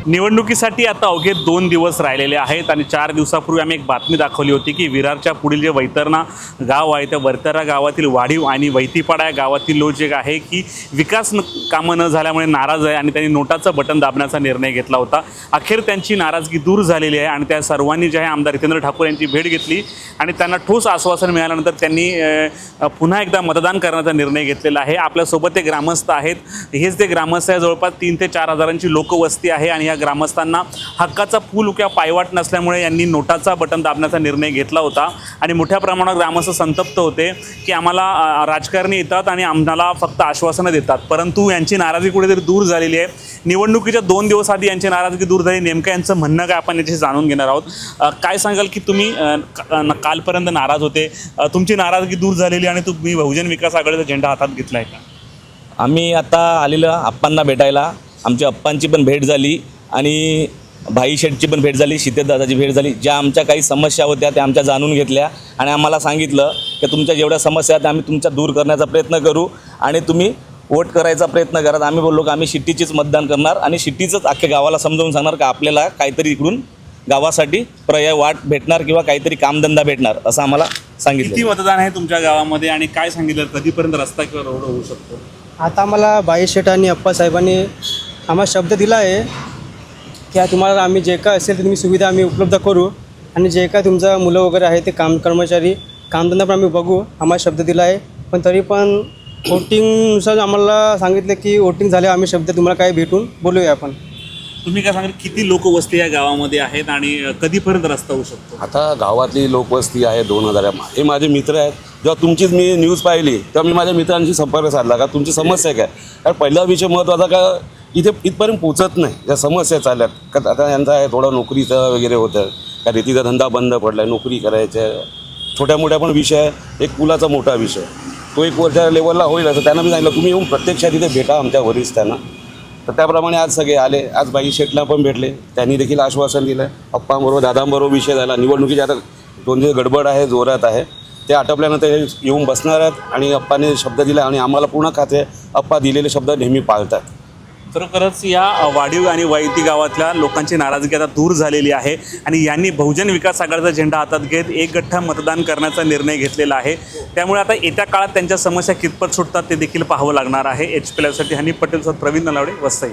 निवडणुकीसाठी आता अवघे 2 दिवस राहिलेले आहेत आणि 4 दिवसापूर्वी आम्ही एक बातमी दाखवली होती की विरारच्या पुढील जे वैतरणा गाव आहे त्या वैतरणा गावातील वाढीव आणि वैतीपाडा या गावातील लोक जे आहे की विकास कामं न झाल्यामुळे नाराज आहे आणि त्यांनी नोटाचं बटन दाबण्याचा निर्णय घेतला होता। अखेर त्यांची नाराजगी दूर झालेली आहे आणि त्या सर्वांनी जे आहे आमदार हितेंद्र ठाकूर यांची भेट घेतली आणि त्यांना ठोस आश्वासन मिळाल्यानंतर त्यांनी पुन्हा एकदा मतदान करण्याचा निर्णय घेतलेला आहे। आपल्यासोबत ते ग्रामस्थ आहेत, हेच ते ग्रामस्थ आहे। जवळपास 3 ते 4 हजारांची लोकवस्ती आहे आणि या ग्रामस्थांना हक्काचा पूल किंवा पायवाट नसल्यामुळे यांनी नोटाचा बटन दाबण्याचा निर्णय घेतला होता आणि मोठ्या प्रमाणात ग्रामस्थ संतप्त होते की आम्हाला राजकारणी येतात आणि आम्हाला फक्त आश्वासनं देतात, परंतु यांची नाराजगी कुठेतरी दूर झालेली आहे। निवडणुकीच्या 2 दिवस आधी यांची नाराजगी दूर झाली, नेमकं यांचं म्हणणं काय आपण याची जाणून घेणार आहोत। काय सांगाल की तुम्ही कालपर्यंत नाराज होते, तुमची नाराजगी दूर झालेली आणि तुम्ही बहुजन विकास आघाडीचा झेंडा हातात घेतला आहे का? आम्ही आता आलेलो अप्पांना भेटायला, आमच्या अप्पांची पण भेट झाली आणि भाई शेठची पण भेट झाली, शीतेदादाची भेट झाली। ज्या आमच्या काही समस्या होत्या त्या आमच्या जाणून घेतल्या आणि आम्हाला सांगितलं की तुमच्या जेवढ्या समस्या आहेत आम्ही तुमच्या दूर करण्याचा प्रयत्न करू आणि तुम्ही वोट करायचा प्रयत्न करा। आम्ही बोललो की आम्ही शिट्टीचीच मतदान करणार आणि शिट्टीचंच अख्ख्या गावाला समजावून सांगणार का आपल्याला काहीतरी इकडून गावासाठी पर्याय वाट भेटणार किंवा काहीतरी कामधंदा भेटणार असं आम्हाला सांगितलं। किती मतदान आहे तुमच्या गावामध्ये आणि काय सांगितलं, कधीपर्यंत रस्ता किंवा रोड होऊ शकतो? आता आम्हाला भाई शेठ आणि अप्पा साहेबांनी आम्हाला शब्द दिला आहे की तुम्हाला आम्ही जे काय असेल ते तुम्ही सुविधा आम्ही उपलब्ध करू आणि जे काय तुमचं मुलं वगैरे आहे ते कर्मचारी कामधंदा पण आम्ही बघू, आम्हाला शब्द दिला आहे। पण तरी पण वोटिंगनुसार आम्हाला सांगितलं की वोटिंग झाले आम्ही शब्द तुम्हाला काय भेटून बोलूया आपण। तुम्ही काय सांगाल किती लोकवस्ती या गावामध्ये आहेत आणि कधीपर्यंत रस्ता होऊ शकतो? आता गावातली लोकवस्ती आहे 2000, हे माझे मित्र आहेत। जेव्हा तुमचीच मी न्यूज पाहिली तेव्हा मी माझ्या मित्रांशी संपर्क साधला का तुमची समस्या काय, कारण पहिला विषय महत्त्वाचा का इथे इथपर्यंत पोचत नाही, ज्या समस्या चालल्यात का आता यांचा आहे थोडा नोकरीचं वगैरे होतं का रेतीचा धंदा बंद पडला आहे, नोकरी करायच्या छोट्या मोठ्या पण विषय आहे। एक पुलाचा मोठा विषय तो 1 वर्षा लेवलला होईल असं त्यांना मी सांगितलं, तुम्ही येऊन प्रत्यक्षात इथे भेटा आमच्या वरिष्ठांना। तर त्याप्रमाणे आज सगळे आले, आज बाई शेठला पण भेटले, त्यांनी देखील आश्वासन दिलं। अप्पांबरोबर दादांबरोबर विषय झाला, निवडणुकीची आता 2 दिवस गडबड आहे, जोरात आहे, ते आटपल्यानंतर येऊन बसणार आहेत आणि अप्पाने शब्द दिला आणि आम्हाला पूर्ण खाते अप्पा दिलेले शब्द नेहमी पाळतात। खरोखरच या वाढीव आणि वैती गावातल्या लोकांची नाराजगी आता दूर झालेली आहे आणि यांनी बहुजन विकास आघाडीचा झेंडा हातात घेत एकगठ्ठा मतदान करण्याचा निर्णय घेतलेला आहे। त्यामुळे आता येत्या काळात त्यांच्या समस्या कितपत सुटतात ते देखील पाहावं लागणार आहे। HP लाईव्हसाठी हनीफ पटेल सर, प्रवीण नलावडे, वसई।